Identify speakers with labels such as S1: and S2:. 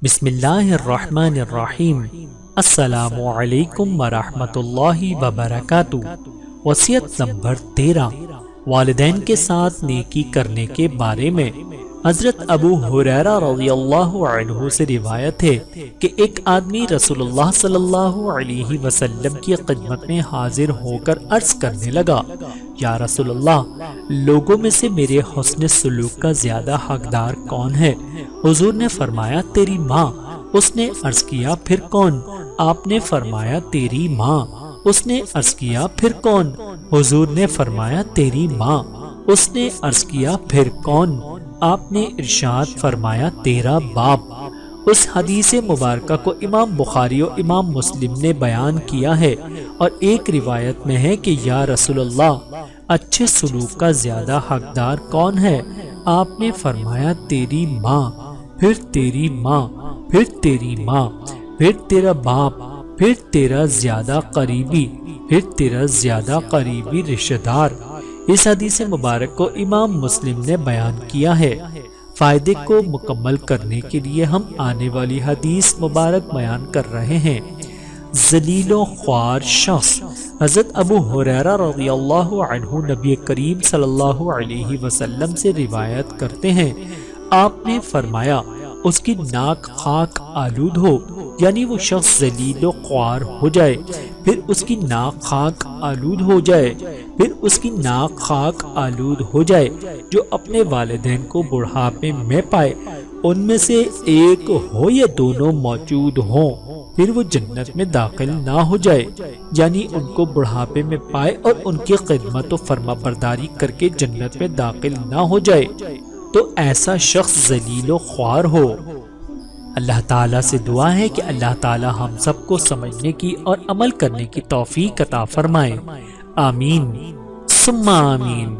S1: بسم اللہ الرحمن الرحیم۔ السلام علیکم ورحمۃ اللہ وبرکاتہ۔ وصیت نمبر 13، والدین کے ساتھ نیکی کرنے کے بارے میں۔ حضرت ابو ہریرہ رضی اللہ عنہ سے روایت ہے کہ ایک آدمی رسول اللہ صلی اللہ علیہ وسلم کی خدمت میں حاضر ہو کر عرض کرنے لگا، یا رسول اللہ، لوگوں میں سے میرے حسن سلوک کا زیادہ حقدار کون ہے؟ حضور نے فرمایا، تیری ماں۔ اس نے عرض کیا، پھر کون؟ آپ نے فرمایا، تیری ماں۔ اس نے عرض کیا، پھر کون؟ حضور نے فرمایا، تیری ماں۔ اس نے عرض کیا، پھر کون؟ آپ نے ارشاد فرمایا، تیرا باپ۔ اس حدیث مبارکہ کو امام بخاری و امام مسلم نے بیان کیا ہے، اور ایک روایت میں ہے کہ یا رسول اللہ، اچھے سلوک کا زیادہ حقدار کون ہے؟ آپ نے فرمایا، تیری ماں، پھر تیری ماں، پھر تیری ماں، پھر تیرا باپ، پھر تیرا زیادہ قریبی، پھر تیرا زیادہ قریبی رشتہ دار۔ اس حدیث مبارک کو امام مسلم نے بیان کیا ہے۔ فائدے کو مکمل کرنے کے لیے ہم آنے والی حدیث مبارک بیان کر رہے ہیں۔ ذلیل و خوار شخص۔ حضرت ابو ہریرہ رضی اللہ عنہ نبی کریم صلی اللہ علیہ وسلم سے روایت کرتے ہیں، آپ نے فرمایا، اس کی ناک خاک آلود ہو، یعنی وہ شخص ذلیل و خوار ہو جائے، پھر اس کی ناک خاک آلود ہو جائے، پھر اس کی ناک خاک آلود ہو جائے، جو اپنے والدین کو بڑھاپے میں پائے، ان میں سے ایک ہو یا دونوں موجود ہوں، پھر وہ جنت میں داخل نہ ہو جائے، یعنی ان کو بڑھاپے میں پائے اور ان کی خدمت و فرما برداری کر کے جنت میں داخل نہ ہو جائے، تو ایسا شخص ذلیل و خوار ہو۔ اللہ تعالیٰ سے دعا ہے کہ اللہ تعالیٰ ہم سب کو سمجھنے کی اور عمل کرنے کی توفیق عطا فرمائے۔ آمین ثم آمین۔